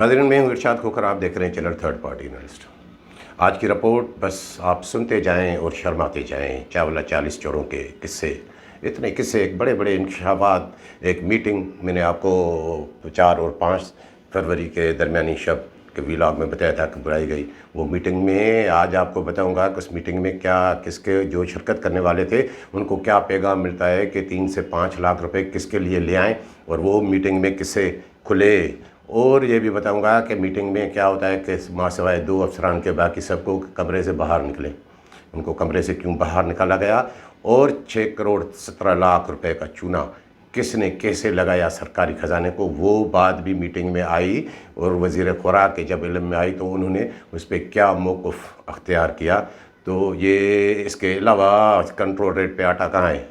नाज़रीन, मैं हूँ इरशाद खोखर, आप देख रहे हैं चैनल थर्ड पार्टी एनालिस्ट। आज की रिपोर्ट बस आप सुनते जाएं और शर्माते जाएं। चावला 40 चोरों के किस्से, इतने किस्से, एक बड़े बड़े इंकशाफात। एक मीटिंग मैंने आपको 4 और 5 फरवरी के दरमियानी शब के व्लॉग में बताया था कि बुलाई गई। वो मीटिंग में आज आपको बताऊंगा कि उस मीटिंग में क्या, किसके जो शिरकत करने वाले थे उनको क्या पैगाम मिलता है कि 3 से 5 लाख रुपए किसके लिए ले आएँ और वो मीटिंग में किससे खुले। और ये भी बताऊंगा कि मीटिंग में क्या होता है कि माँ सिवाय 2 अफसरान के बाकी सबको कमरे से बाहर निकले, उनको कमरे से क्यों बाहर निकाला गया, और 6 करोड़ 17 लाख रुपए का चूना किसने कैसे लगाया सरकारी ख़जाने को, वो बात भी मीटिंग में आई। और वज़ीर खुराक के जब इल्म में आई तो उन्होंने उस पर क्या मौक़िफ़ अख्तियार किया। तो ये इसके अलावा कंट्रोल रेट पे आटा कहाँ है,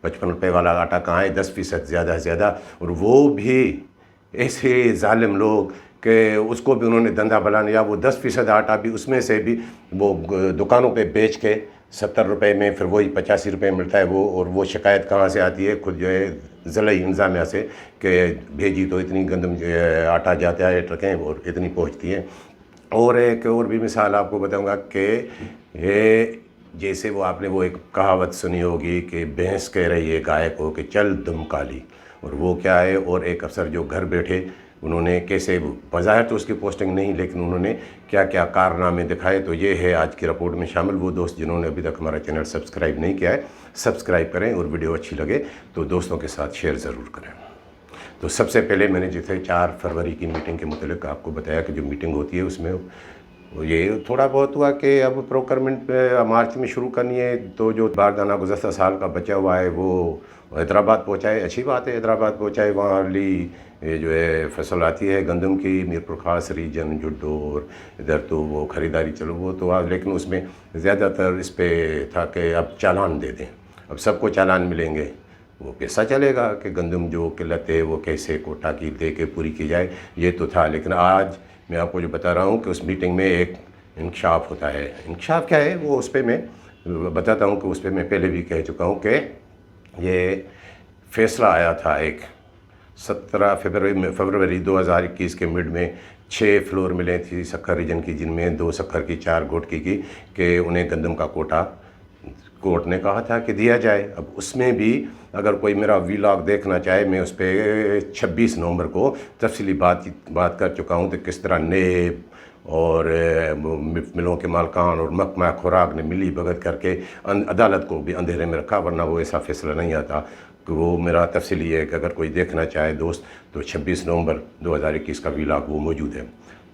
55 रुपये वाला आटा कहाँ है, 10% ज़्यादा से ज़्यादा, और वो भी ऐसे जालिम लोग कि उसको भी उन्होंने धंधा बना लिया। वो 10% आटा भी उसमें से भी वो दुकानों पे बेच के 70 रुपये में फिर वही 85 रुपये मिलता है वो। और वो शिकायत कहाँ से आती है, खुद जो है ज़िला इंतज़ामिया से कि भेजी तो इतनी गंदम आटा जाता है ट्रकें और इतनी पहुँचती हैं। और एक और भी मिसाल आपको बताऊँगा कि ये जैसे वो आपने वो एक कहावत सुनी होगी कि भैंस कह रही है गाय को कि चल दुम काली, और वो क्या है। और एक अफसर जो घर बैठे उन्होंने कैसे, बज़ाहिर तो उसकी पोस्टिंग नहीं, लेकिन उन्होंने क्या क्या कारनामे दिखाए, तो ये है आज की रिपोर्ट में शामिल। वो दोस्त जिन्होंने अभी तक हमारा चैनल सब्सक्राइब नहीं किया है, सब्सक्राइब करें, और वीडियो अच्छी लगे तो दोस्तों के साथ शेयर ज़रूर करें। तो सबसे पहले मैंने जैसे 4 फरवरी की मीटिंग के मुतालिक आपको बताया कि जो मीटिंग होती है उसमें ये थोड़ा बहुत हुआ कि अब प्रोक्योरमेंट मार्च में शुरू करनी है, तो जो बारदाना गुज़श्ता साल का बचा हुआ है वो हैदराबाद पहुँचाए। अच्छी बात है, हैदराबाद पहुँचाए। वहाँ वाली ये जो है फसल आती है गंदम की, मीरपुर खास रीजन, जुड्डो, और इधर तो वो ख़रीदारी चलो वो तो आज, लेकिन उसमें ज़्यादातर इस पे था कि अब चालान दे दें, अब सबको चालान मिलेंगे। वो कैसा चलेगा कि गंदम जो किल्लत है वो कैसे कोटा की दे के पूरी की जाए, ये तो था। लेकिन आज मैं आपको जो बता रहा हूँ कि उस मीटिंग में एक इंकशाफ होता है। इंकशाफ क्या है वो उस पर मैं बताता हूँ कि उस पर मैं पहले भी कह चुका हूँ कि ये फ़ैसला आया था एक 17 फरवरी 2021 के मिड में। 6 फ्लोर मिले थी सक्खर रीजन की, जिनमें 2 सक्खर की 4 घोटकी की, कि उन्हें गंदम का कोटा कोर्ट ने कहा था कि दिया जाए। अब उसमें भी अगर कोई मेरा व्लॉग देखना चाहे, मैं उस पर 26 नवंबर को तफसीली बात कर चुका हूँ कि किस तरह नेब और मिलों के मालकान और महकमा खुराक ने मिली भगत करके अदालत को भी अंधेरे में रखा, वरना वो ऐसा फैसला नहीं आता। कि वो मेरा तफसीली है कि अगर कोई देखना चाहे दोस्त तो 26 नवंबर 2021 का व्लॉग वो मौजूद है।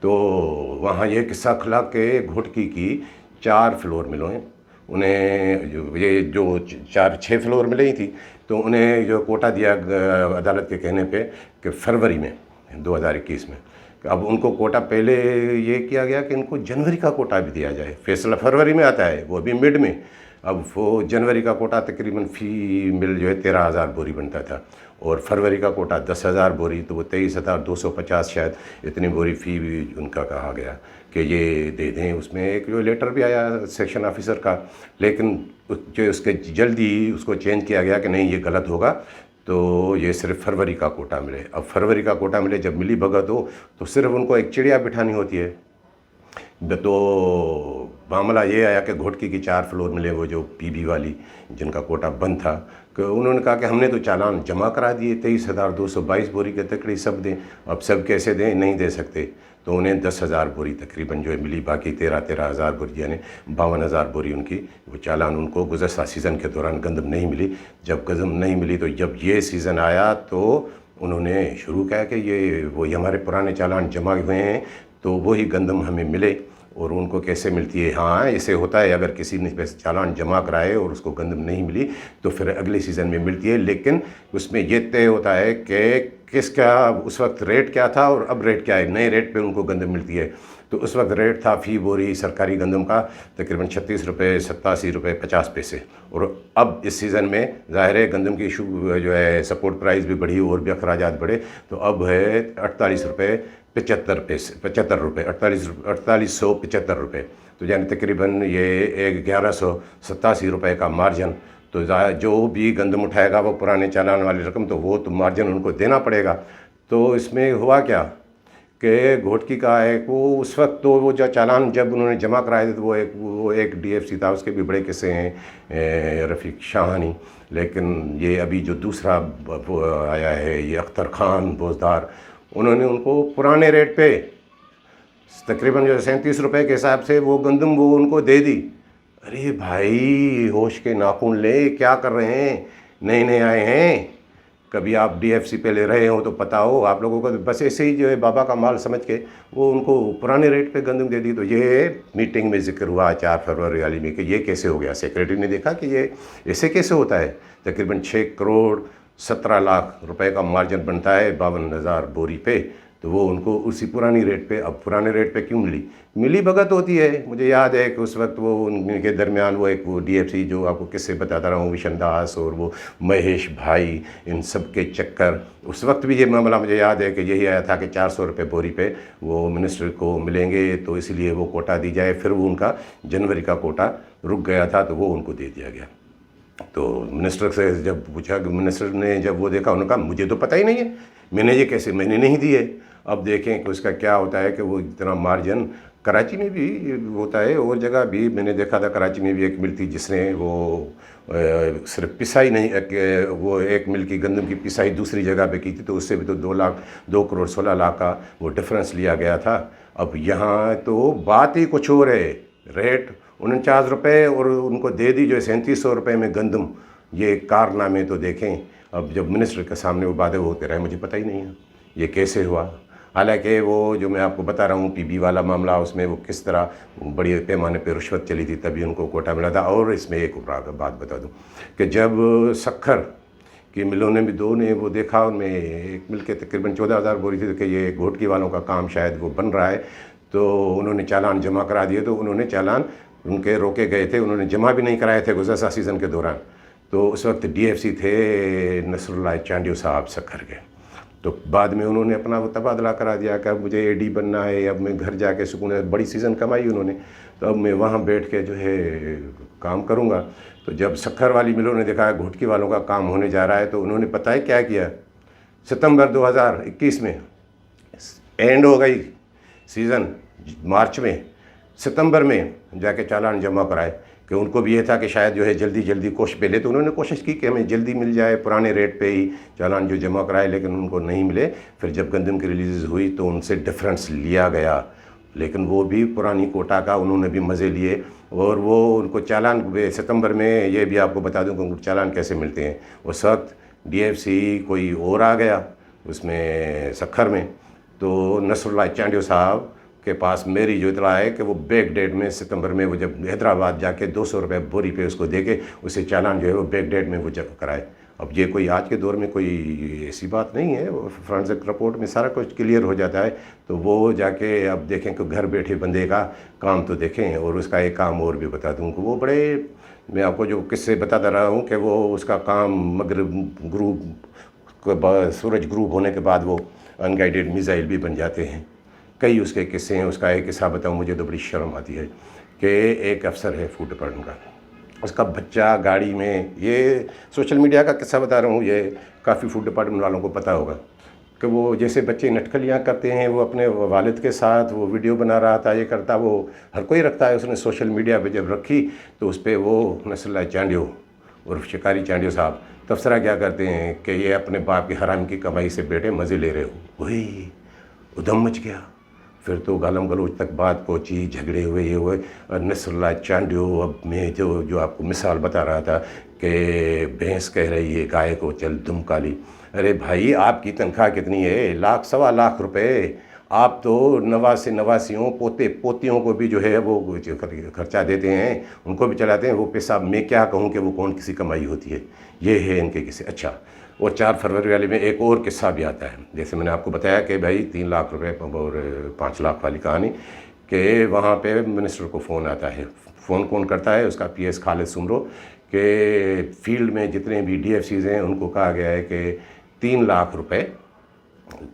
तो वहाँ ये किस्सा खुला कि घोटकी की 4 फ्लोर मिलों हैं, उन्हें ये जो 6 फ्लोर मिले ही थी, तो उन्हें जो कोटा दिया अदालत के कहने पे कि फरवरी में 2021 में। अब उनको कोटा पहले ये किया गया कि इनको जनवरी का कोटा भी दिया जाए। फैसला फरवरी में आता है, वो भी मिड में। अब वो जनवरी का कोटा तकरीबन फ़ी मिल जो है 13,000 बोरी बनता था, और फरवरी का कोटा 10,000 बोरी, तो वो 23,250 शायद इतनी बोरी फ़ी भी उनका कहा गया कि ये दे दें। उसमें एक जो लेटर भी आया सेक्शन ऑफिसर का, लेकिन जो उसके जल्दी उसको चेंज किया गया कि नहीं ये गलत होगा, तो ये सिर्फ फरवरी का कोटा मिले। अब फरवरी का कोटा मिले, जब मिली भगत हो तो सिर्फ उनको एक चिड़िया बिठानी होती है। तो मामला ये आया कि घोटकी की 4 फ्लोर मिले, वो जो पीबी वाली जिनका कोटा बंद था, कि उन्होंने कहा कि हमने तो चालान जमा करा दिए 23,222 बोरी के तकरीब सब दें, अब सब कैसे दें, नहीं दे सकते। तो उन्हें 10,000 बोरी तकरीबन जो है मिली, बाकी 13,000 बोरी यानी 52,000 बोरी उनकी वो चालान उनको गुज़श्ता सीज़न के दौरान गंदम नहीं मिली। जब गंदम नहीं मिली तो जब ये सीज़न आया तो उन्होंने शुरू किया कि ये वही हमारे पुराने चालान जमा हुए हैं तो वही गंदम हमें मिले। और उनको कैसे मिलती है, हाँ ऐसे होता है, अगर किसी ने चालान जमा कराए और उसको गंदम नहीं मिली तो फिर अगले सीज़न में मिलती है। लेकिन उसमें ये तय होता है कि किसका उस वक्त रेट क्या था और अब रेट क्या है, नए रेट पे उनको गंदम मिलती है। तो उस वक्त रेट था फ़ी बोरी सरकारी गंदम का तकरीबन 36 रुपये 87 रुपये 50 पैसे, और अब इस सीज़न में ज़ाहिर है गंदम की जो है सपोर्ट प्राइस भी बढ़ी और भी अखराजात बढ़े, तो अब है 48 रुपये 75 पैसे, 75 रुपये, 4875 रुपये, तो यानी तकरीबन ये 1187 रुपये का मार्जिन। तो जो भी गंदम उठाएगा वो पुराने चालान वाली रकम, तो वो तो मार्जिन उनको देना पड़ेगा। तो इसमें हुआ क्या کہ घोटकी का एक वो उस वक्त तो वो जो चालान जब उन्होंने जमा कराए थे तो वो एक डीएफसी था, उसके भी बड़े किस्से हैं, रफ़ीक शाहानी। लेकिन ये अभी जो दूसरा वो आया है, ये अख्तर खान बोजदार, उन्होंने उनको पुराने रेट पे तकरीबन जो 37 रुपये के हिसाब से वो गंदम वो उनको दे दी। अरे भाई होश के नाखून ले, क्या कर रहे हैं, नए नए आए हैं, कभी आप डीएफसी पे ले रहे हो तो पता हो आप लोगों को। बस ऐसे ही जो है बाबा का माल समझ के वो उनको पुराने रेट पे गंदम दे दी। तो ये मीटिंग में जिक्र हुआ 4 फरवरी वाली में कि ये कैसे हो गया। सेक्रेटरी ने देखा कि ये ऐसे कैसे होता है, तकरीबन 6 करोड़ 17 लाख रुपए का मार्जिन बनता है 52,000 बोरी पे, तो वो उनको उसी पुरानी रेट पे, अब पुराने रेट पे क्यों मिली भगत होती है। मुझे याद है कि उस वक्त वो उनके दरमियान वो एक वो डीएफसी जो आपको किससे बताता रहा हूँ, विशन दास और वो महेश भाई, इन सब के चक्कर, उस वक्त भी ये मामला मुझे याद है कि यही आया था कि 400 रुपये बोरी पे वो मिनिस्टर को मिलेंगे, तो इसलिए वो कोटा दी जाए। फिर वो उनका जनवरी का कोटा रुक गया था तो वो उनको दे दिया गया। तो मिनिस्टर से जब पूछा कि मिनिस्टर ने जब वो देखा, उन्होंने कहा मुझे तो पता ही नहीं है, मैंने ये कैसे, मैंने नहीं दिए। अब देखें कि उसका क्या होता है कि वो इतना मार्जिन कराची में भी होता है और जगह भी मैंने देखा था। कराची में भी एक मिल थी जिसने वो सिर्फ पिसाई नहीं, वो एक मिल की गंदम की पिसाई दूसरी जगह पे की थी, तो उससे भी तो 2 करोड़ 16 लाख का वो डिफरेंस लिया गया था। अब यहाँ तो बात ही कुछ और है, रेट 49 रुपये और उनको दे दी जो है 3700 रुपये में गंदम। ये कारनामे तो देखें। अब जब मिनिस्टर के सामने वो बातें होते रहे, मुझे पता ही नहीं है ये कैसे हुआ। हालांकि वो जो मैं आपको बता रहा हूँ पीबी वाला मामला, उसमें वो किस तरह बड़ी पैमाने पे रिश्वत चली थी तभी उनको कोटा मिला था। और इसमें एक बात बता दूँ कि जब सक्खर की मिलों ने भी दो ने वो देखा, उनमें एक मिल के तकरीबन 14,000 बोरी थी कि ये घोटकी वालों का काम शायद वो बन रहा है, तो उन्होंने चालान जमा करा दिए। तो उन्होंने चालान उनके रोके गए थे, उन्होंने जमा भी नहीं कराए थे गुज़श्ता सीज़न के दौरान। तो उस वक्त डीएफसी थे नसरुल्लाह चांडियो साहब सक्खर के। तो बाद में उन्होंने अपना वो तबादला करा दिया कि अब मुझे एडी बनना है, अब मैं घर जाके सुकून है, बड़ी सीज़न कमाई उन्होंने, तो अब मैं वहाँ बैठ के जो है काम करूँगा। तो जब सक्खर वाली मिलों ने देखा घोटकी वालों का काम होने जा रहा है, तो उन्होंने पता है क्या किया, सितंबर 2021 में एंड हो गई सीज़न मार्च में, सितंबर में जाके चालान जमा कराए कि उनको भी ये था कि शायद जो है जल्दी जल्दी कोशिश पहले तो उन्होंने कोशिश की कि हमें जल्दी मिल जाए पुराने रेट पे ही चालान जो जमा कराए, लेकिन उनको नहीं मिले। फिर जब गंदम की रिलीज़ हुई तो उनसे डिफरेंस लिया गया, लेकिन वो भी पुरानी कोटा का उन्होंने भी मज़े लिए। और वो उनको चालान सितंबर में, ये भी आपको बता दूँ कि उनको चालान कैसे मिलते हैं। उस वक्त डीएफसी कोई और आ गया उसमें सक्खर में, तो नसरुल्लाह चांडियो साहब के पास मेरी जो इतला है कि वो बैक डेट में सितंबर में वो जब हैदराबाद जाके 200 रुपये बोरी पे उसको दे के उसे चालान जो है वो बैक डेट में वो जब कराए। अब ये कोई आज के दौर में कोई ऐसी बात नहीं है, फोरेंसिक रिपोर्ट में सारा कुछ क्लियर हो जाता है। तो वो जाके अब देखें कि घर बैठे बंदे का काम तो देखें। और उसका एक काम और भी बता दूँ कि वो बड़े, मैं आपको जो किस्से बताता रहा हूँ कि वो उसका काम मगरिब ग्रुप सूरज ग्रुप होने के बाद वो अनगाइडेड मिसाइल भी बन जाते हैं। कई उसके किस्से हैं। उसका एक किस्सा बताऊँ, मुझे तो बड़ी शर्म आती है कि एक अफसर है फूड डिपार्टमेंट का, उसका बच्चा गाड़ी में, ये सोशल मीडिया का किस्सा बता रहा हूँ, ये काफ़ी फूड डिपार्टमेंट वालों को पता होगा कि वो जैसे बच्चे नटखलियाँ करते हैं, वो अपने वालिद के साथ वो वीडियो बना रहा था, ये करता, वो हर कोई रखता है। उसने सोशल मीडिया पे जब रखी तो उस पर वो नसरुल्लाह चांडियो और शिकारी चांडियो साहब तबसरा क्या करते हैं कि ये अपने बाप की हराम की कमाई से बेटे मज़े ले रहे हो। वही उधम मच गया। फिर तो गालम गलोच तक बात पहुँची, झगड़े हुए, ये हुए। नसरुल्लाह चांडियो, अब मैं जो आपको मिसाल बता रहा था कि भैंस कह रही है गाय को चल दुम काली। अरे भाई आपकी तनख्वाह कितनी है? 1 सवा लाख रुपए। आप तो नवासियों पोते पोतियों को भी जो है वो खर्चा देते हैं, उनको भी चलाते हैं। वो पैसा मैं क्या कहूँ कि वो कौन किसी कमाई होती है। ये है इनके किस्से। अच्छा, और 4 फरवरी वाले में एक और किस्सा भी आता है। जैसे मैंने आपको बताया कि भाई 3 लाख रुपए और 5 लाख वाली कहानी, कि वहाँ पे मिनिस्टर को फ़ोन आता है। फ़ोन कौन करता है? उसका पीएस खालिद सुमरो के फील्ड में जितने भी डीएफसीज़ हैं उनको कहा गया है कि 3 लाख रुपए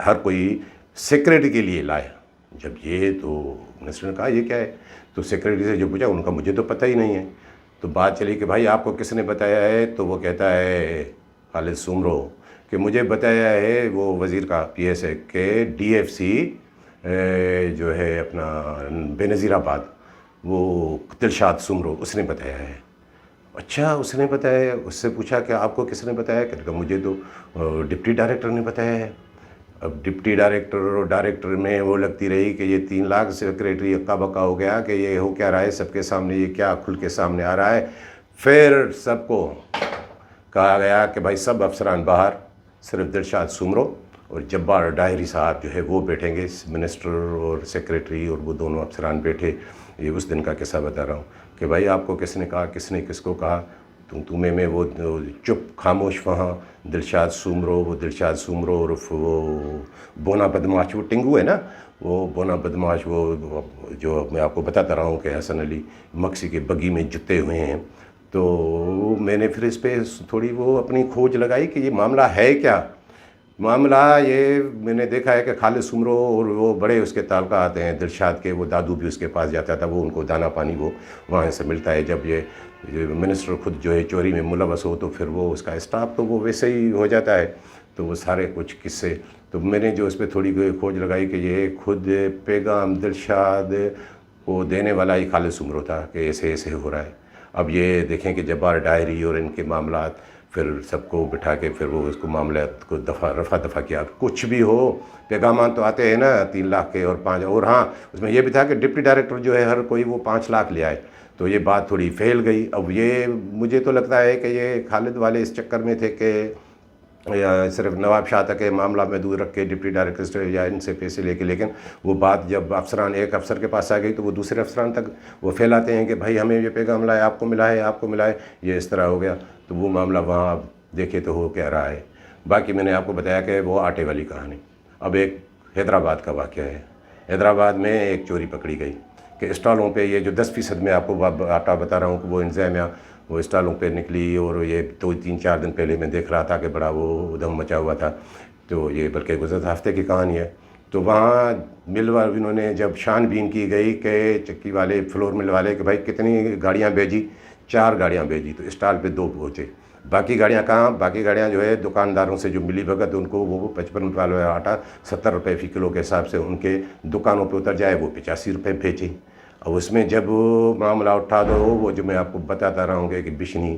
हर कोई सिक्योरिटी के लिए लाए। जब ये तो मिनिस्टर ने कहा ये क्या है, तो सिक्योरिटी से जो पूछा उनका मुझे तो पता ही नहीं है। तो बात चली कि भाई आपको किसने बताया है? तो वो कहता है खालिद सुमरो कि मुझे बताया है वो वज़ीर का पीएस है कि डीएफसी جو ہے اپنا بے نظیر آباد، وہ دلشاد سمرو، اس نے بتایا ہے۔ اچھا، اس نے بتایا؟ اس سے پوچھا کہ آپ کو کس نے بتایا؟ کہ مجھے تو ڈپٹی ڈائریکٹر نے بتایا ہے۔ اب ڈپٹی ڈائریکٹر اور ڈائریکٹر میں وہ لگتی رہی کہ یہ 3 لاکھ سیکریٹری اکا بکا ہو گیا کہ یہ ہو کیا رہا ہے سب کے سامنے، یہ کیا کھل کے سامنے آ رہا ہے۔ پھر سب کو کہا گیا کہ بھائی سب افسران باہر، صرف دلشاد سمرو اور جبار ڈاہری صاحب جو ہے وہ بیٹھیں گے، منسٹر اور سیکریٹری، اور وہ دونوں افسران بیٹھے۔ یہ اس دن کا قصہ بتا رہا ہوں کہ بھائی آپ کو کس نے کہا، کس نے کس کو کہا؟ تمہیں میں وہ چپ خاموش وہاں دلشاد سومرو اور وہ بونا بدماش، وہ ٹنگو ہے نا، وہ بونا بدماش، وہ جو میں آپ کو بتاتا رہا ہوں کہ حسن علی مکسی کے بگی میں جتے ہوئے ہیں۔ تو میں نے پھر اس پہ تھوڑی وہ اپنی کھوج لگائی کہ یہ معاملہ ہے کیا۔ معاملہ یہ میں نے دیکھا ہے کہ خالد سمرو اور وہ بڑے اس کے تعلقات ہیں دلشاد کے، وہ دادو بھی اس کے پاس جاتا تھا، وہ ان کو دانا پانی وہ وہاں سے ملتا ہے۔ جب یہ منسٹر خود جو ہے چوری میں ملوث ہو تو پھر وہ اس کا اسٹاف تو وہ ویسے ہی ہو جاتا ہے۔ تو وہ سارے کچھ قصے، تو میں نے جو اس پہ تھوڑی کھوج لگائی کہ یہ خود پیغام دلشاد کو دینے والا ہی خالد سمرو تھا کہ ایسے ایسے ہو رہا ہے۔ اب یہ دیکھیں کہ جبار ڈائری اور ان کے معاملات، پھر سب کو بٹھا کے پھر وہ اس کو معاملات کو رفع دفع کیا۔ کچھ بھی ہو، پیغامات تو آتے ہیں نا 3 لاکھ کے اور 5، اور ہاں اس میں یہ بھی تھا کہ ڈپٹی ڈائریکٹر جو ہے ہر کوئی وہ 5 لاکھ لے آئے، تو یہ بات تھوڑی پھیل گئی۔ اب یہ مجھے تو لگتا ہے کہ یہ خالد والے اس چکر میں تھے کہ صرف نواب شاہ تک معاملہ محدود رکھ کے ڈپٹی ڈائریکٹر سے یا ان سے پیسے لے کے، لیکن وہ بات جب افسران ایک افسر کے پاس آ گئی تو وہ دوسرے افسران تک وہ پھیلاتے ہیں کہ بھائی ہمیں یہ پیغام ملا ہے، آپ کو ملا ہے، آپ کو ملا ہے، یہ اس طرح ہو گیا۔ تو وہ معاملہ وہاں آپ دیکھے تو ہو کیا رہا ہے۔ باقی میں نے آپ کو بتایا کہ وہ آٹے والی کہانی۔ اب ایک حیدرآباد کا واقعہ ہے۔ حیدرآباد میں ایک چوری پکڑی گئی کہ اسٹالوں پہ یہ جو 10% میں آپ کو آٹا بتا رہا ہوں کہ وہ انتظامیہ وہ اسٹالوں پہ نکلی، اور یہ 2-3-4 دن پہلے میں دیکھ رہا تھا کہ بڑا وہ ادھم مچا ہوا تھا۔ تو یہ بلکہ گزشتہ ہفتے کی کہانی ہے۔ تو وہاں مل والے انہوں نے جب چھان بین کی گئی کہ چکی والے فلور مل والے کہ بھائی کتنی گاڑیاں بھیجی، 4 گاڑیاں بھیجی، تو اسٹال پہ 2 پہنچے، باقی گاڑیاں کہاں؟ باقی گاڑیاں جو ہے دکانداروں سے جو ملی بھگت ان کو وہ 55 روپے والا آٹا 70 روپے فی کلو کے حساب سے ان کے دکانوں پہ اتر جائے، وہ 85 روپے بھیجی۔ اور اس میں جب معاملہ اٹھا دو وہ جو میں آپ کو بتاتا رہا ہوں کہ بشنی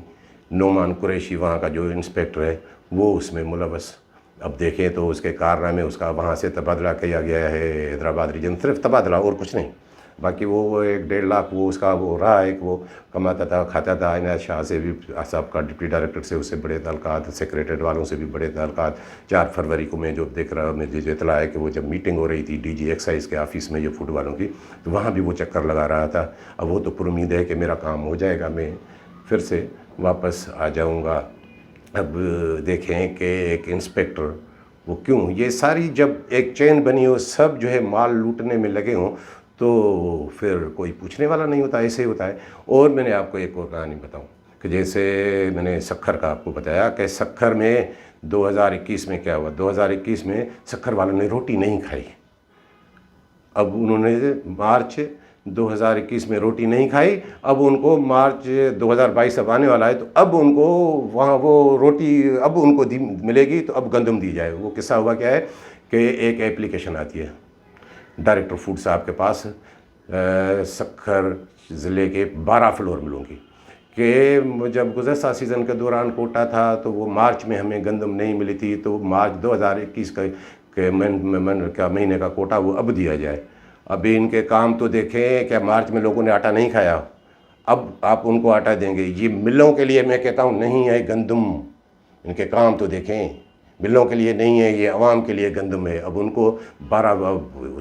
نعمان قریشی وہاں کا جو انسپیکٹر ہے وہ اس میں ملوث۔ اب دیکھیں تو اس کے کارنامے، اس کا وہاں سے تبادلہ کیا گیا ہے حیدرآباد ریجن، صرف تبادلہ اور کچھ نہیں، باقی وہ 1-1.5 لاکھ وہ اس کا وہ رہا ہے کہ وہ کماتا تھا کھاتا تھا۔ عنایت شاہ سے بھی صاحب کا ڈپٹی ڈائریکٹر سے اس سے بڑے تعلقات، سیکریٹریٹ والوں سے بھی بڑے تعلقات۔ 4 فروری کو میں جو دیکھ رہا ہوں، مجھے اطلاع ہے کہ وہ جب میٹنگ ہو رہی تھی ڈی جی ایکسائز کے آفس میں یہ فوڈ والوں کی، تو وہاں بھی وہ چکر لگا رہا تھا۔ اب وہ تو پر امید ہے کہ میرا کام ہو جائے گا، میں پھر سے واپس آ جاؤں گا۔ اب دیکھیں کہ ایک انسپیکٹر وہ کیوں، یہ ساری جب ایک چین بنی ہو، سب جو ہے مال لوٹنے میں لگے ہوں، تو پھر کوئی پوچھنے والا نہیں ہوتا، ایسے ہی ہوتا ہے۔ اور میں نے آپ کو ایک اور کہانی بتاؤں کہ جیسے میں نے سکھر کا آپ کو بتایا کہ سکھر میں 2021 میں کیا ہوا۔ 2021 میں سکھر والوں نے روٹی نہیں کھائی۔ اب انہوں نے مارچ 2021 میں روٹی نہیں کھائی، اب ان کو مارچ 2022 اب آنے والا ہے، تو اب ان کو وہاں وہ روٹی اب ان کو ملے گی، تو اب گندم دی جائے۔ وہ قصہ ہوا کیا ہے کہ ایک ایپلیکیشن آتی ہے ڈائریکٹر فوڈ صاحب کے پاس سکھر ضلع کے 12 فلور ملوں کی، کہ جب گزشتہ سیزن کے دوران کوٹا تھا تو وہ مارچ میں ہمیں گندم نہیں ملی تھی، تو مارچ 2021 کا مہینے کا کوٹا وہ اب دیا جائے۔ ابھی ان کے کام تو دیکھیں کہ مارچ میں لوگوں نے آٹا نہیں کھایا، اب آپ ان کو آٹا دیں گے۔ یہ ملوں کے لیے میں کہتا ہوں نہیں ہے گندم، ان کے کام تو دیکھیں، ملوں کے لیے نہیں ہے، یہ عوام کے لیے گندم ہے۔ اب ان کو 12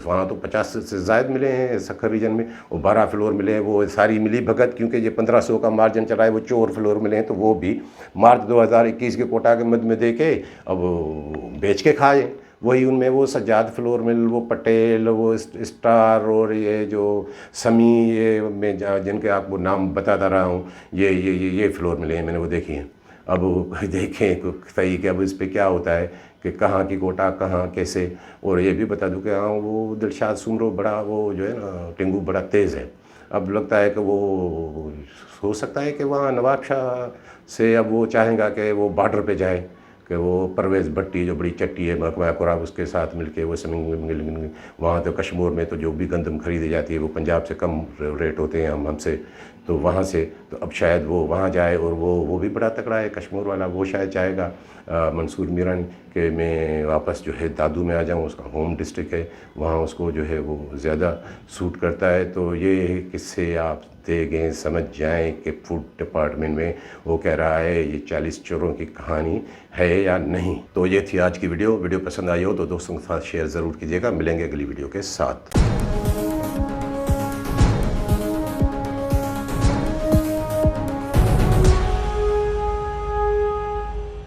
وہاں تو 50 سے زائد ملے ہیں سکھر ریجن میں، وہ 12 فلور ملے ہیں، وہ ساری ملی بھگت، کیونکہ یہ 1500 کا مارجن چلا ہے، وہ 4 فلور ملے ہیں، تو وہ بھی مارچ 2021 کے کوٹا کے مد میں دے کے اب بیچ کے کھائیں۔ وہی ان میں وہ سجاد فلور مل، وہ پٹیل، وہ اسٹار، اور یہ جو سمی، یہ میں جن کے آپ کو نام بتاتا رہا ہوں، یہ فلور ملے ہیں، میں نے وہ دیکھی ہیں۔ اب دیکھیں صحیح کہ اب اس پہ کیا ہوتا ہے کہ کہاں کی کوٹا کہاں کیسے۔ اور یہ بھی بتا دوں کہ ہاں وہ دلشاد سومرو بڑا وہ جو ہے نا ٹنگو بڑا تیز ہے۔ اب لگتا ہے کہ وہ ہو سکتا ہے کہ وہاں نواب شاہ سے اب وہ چاہیں گا کہ وہ بارڈر پہ جائے، کہ وہ پرویز بھٹی جو بڑی چٹی ہے محکمہ قراب اس کے ساتھ مل کے وہ وہاں تو کشمیر میں تو جو بھی گندم خریدی جاتی ہے وہ پنجاب سے کم ریٹ ہوتے ہیں ہم سے، تو وہاں سے تو اب شاید وہ وہاں جائے، اور وہ بھی بڑا تکڑا ہے کشمیر والا، وہ شاید چاہے گا منصور میرانی کہ میں واپس جو ہے دادو میں آ جاؤں، اس کا ہوم ڈسٹرکٹ ہے، وہاں اس کو جو ہے وہ زیادہ سوٹ کرتا ہے۔ تو یہ قصے آپ دیکھیں سمجھ جائیں کہ فوڈ ڈپارٹمنٹ میں وہ کہہ رہا ہے یہ 40 چوروں کی کہانی ہے یا نہیں۔ تو یہ تھی آج کی ویڈیو پسند آئی ہو تو دوستوں کے ساتھ شیئر ضرور کیجیے گا، ملیں گے اگلی ویڈیو کے ساتھ۔